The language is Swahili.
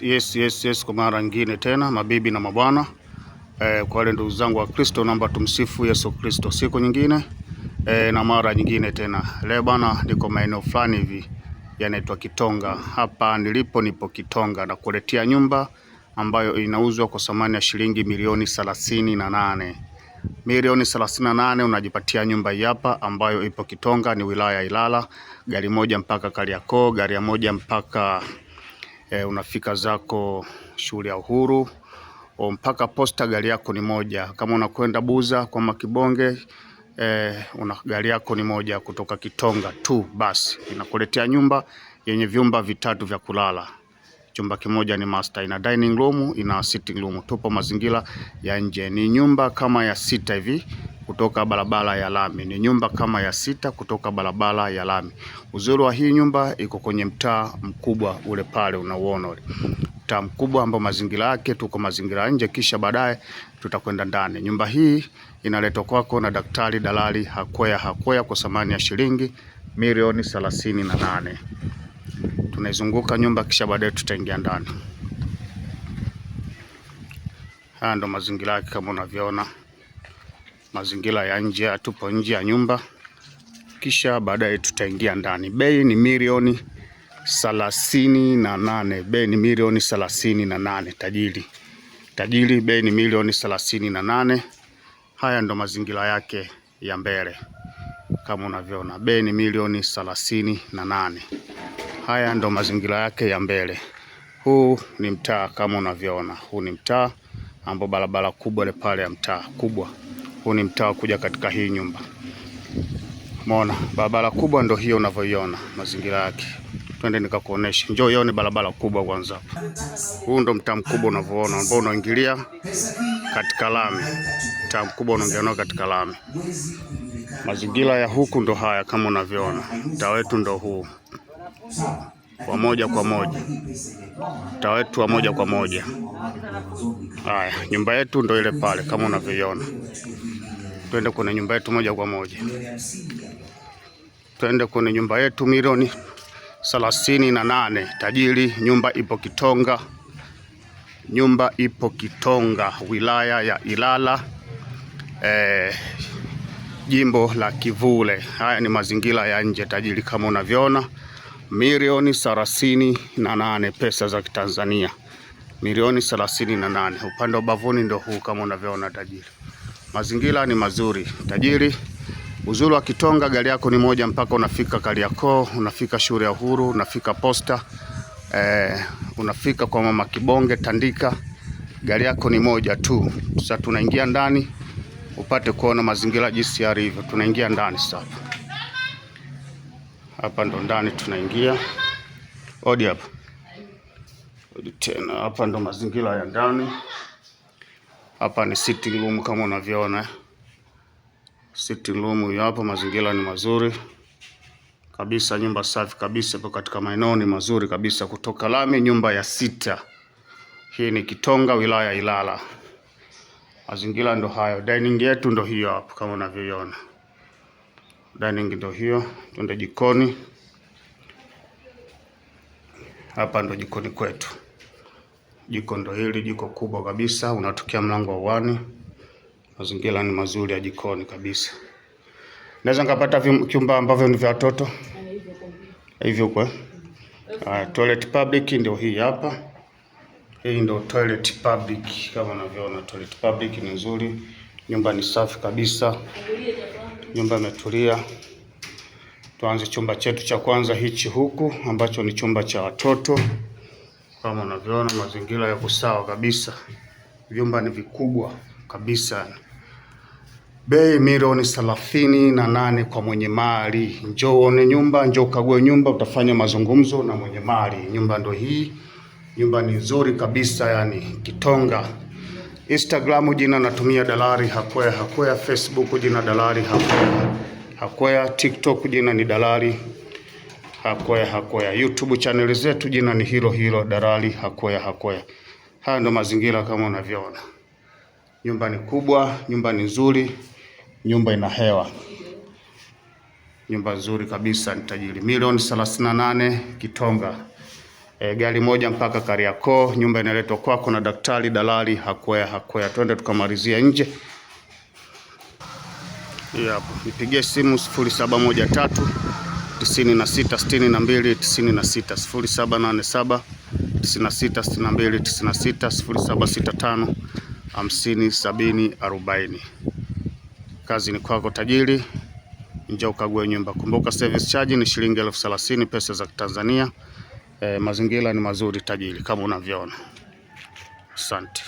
Yes, kwa mara nyingine tena, mabibi na mabwana. Kwa wale ndugu zangu wa Kristo, naomba tumsifu Yesu Kristo. Siku nyingine na mara nyingine tena. Leo bwana, niko maeneo fulani hivi yanaitwa Kitonga. Hapa nipo Kitonga na kuletea nyumba ambayo inauzwa kwa thamani ya shilingi milioni 38. Milioni 38 unajipatia nyumba hii hapa ambayo ipo Kitonga, ni wilaya ya Ilala. Gari moja mpaka Kariakoo, gari moja mpaka unafika zako shule ya Uhuru mpaka Posta, gari yako ni moja. Kama unakwenda Buza kwa Makibonge, gari yako ni moja kutoka Kitonga tu basi. Inakuletea nyumba yenye vyumba vitatu vya kulala. Chumba kimoja ni master, ina dining room, ina sitting room. Tupo mazingira ya nje. Ni nyumba kama ya sita hivi kutoka barabara ya lami. Ni nyumba kama ya sita kutoka barabara ya lami. Uzuri wa hii nyumba iko kwenye mtaa mkubwa ule pale unauona ule. Mtaa mkubwa ambao mazingira yake tuko mazingira nje, kisha baadaye tutakwenda ndani. Nyumba hii inaletwa kwako na Daktari Dalali Hakwea kwa thamani ya shilingi milioni 38. Tunaizunguka nyumba kisha baadaye tutaingia ndani. Haya ndo mazingira yake kama unavyoona. Mazingira ya nje, tupo nje ya nyumba. Kisha baadaye tutaingia ndani. Bei ni milioni 38. Bei ni milioni 38. Tajiri, bei ni milioni 38. Haya ndo mazingira yake ya mbele. Kama unavyoona, bei ni milioni 38. Haya ndo mazingira yake ya mbele. Huu ni mtaa kama unavyoona. Huu ni mtaa ambao barabara kubwa ile pale ya mtaa kubwa. Huu ni mtaa kuja katika hii nyumba. Umeona barabara kubwa ndo hiyo unavyoiona mazingira yake. Twende nikakuonesha. Njoo ione barabara kubwa kwanza. Huu ndo mtaa mkubwa unavyoona ambao unaingilia katika lami. Mtaa mkubwa unaingilia katika lami. Mazingira ya huku ndo haya kama unavyoona. Mtaa wetu ndo huu. Wa moja kwa moja. Mtaa wetu wa moja kwa moja. Haya, nyumba yetu ndo ile pale kama unavyoiona. Twende kwenye nyumba yetu moja kwa moja. Twende kwenye nyumba yetu milioni 38. Tajiri, nyumba ipo Kitonga. Nyumba ipo Kitonga, wilaya ya Ilala, jimbo la Kivule. Haya ni mazingira ya nje tajiri kama unavyoona. Milioni 38 pesa za Kitanzania. Milioni 38. Upande wa bavuni ndo huu kama unavyoona tajiri. Mazingira ni mazuri tajiri. Uzuri wa Kitonga, gari yako ni moja mpaka unafika Kariakoo, unafika shule ya Uhuru, unafika Posta, unafika kwa Mama Kibonge Tandika. Gari yako ni moja tu. Sasa tunaingia ndani upate kuona mazingira jinsi yalivyo. Tunaingia ndani sasa. Hapa ndo ndani tunaingia. Odi hapa. Odi tena. Hapa ndo mazingira ya ndani. Hapa ni sitting room kama unavyoona. Sitting room hiyo hapa, mazingira ni mazuri kabisa, nyumba safi kabisa, ipo katika maeneo ni mazuri kabisa, kutoka lami, nyumba ya sita. Hii ni Kitonga, wilaya ya Ilala. Mazingira ndo hayo. Dining yetu ndo hiyo hapo kama unavyoiona. Dining ndo hiyo. Twende jikoni. Hapa ndo jikoni kwetu. Jiko ndo hili, jiko kubwa kabisa, unatokea mlango wa uani. Mazingira ni mazuri ya jikoni kabisa. Naweza nikapata vyumba ambavyo ni vya watoto. Hivyo kwa. Toilet public ndio hii hapa. Hii ndio toilet public kama unavyoona. Toilet public ni nzuri. Nyumba ni safi kabisa. Nyumba imetulia. Tuanze chumba chetu cha kwanza hichi huku ambacho ni chumba cha watoto. Kama unavyoona mazingira ya kusawa kabisa. Vyumba ni vikubwa kabisa. Bei milioni 38 kwa mwenye mali. Njoo uone nyumba, njoo kague nyumba, utafanya mazungumzo na mwenye mali. Nyumba ndo hii. Nyumba ni nzuri kabisa, yani Kitonga. Instagram jina natumia Dalali Hakwea. Facebook jina Dalali Hakwea. TikTok jina ni Dalali Hakwea. YouTube channel zetu jina ni hilo Dalali Hakwea. Haya ndo mazingira kama unavyoona. Nyumba ni kubwa, nyumba ni nzuri, nyumba ina hewa. Nyumba nzuri kabisa, ni tajiri. Milioni 38 Kitonga. Gari moja mpaka Kariakoo. Nyumba inaletwa kwako na daktari dalali Hakwea. Twende tukamalizia nje. Hapo nipigie simu 0713 9662 96 0787 9662 96 0765 50 70 40. Kazi ni kwako tajiri, njoo ukague nyumba. Kumbuka service charge ni shilingi 30,000 pesa za Tanzania. Mazingira ni mazuri tajiri kama unavyoona. Asante.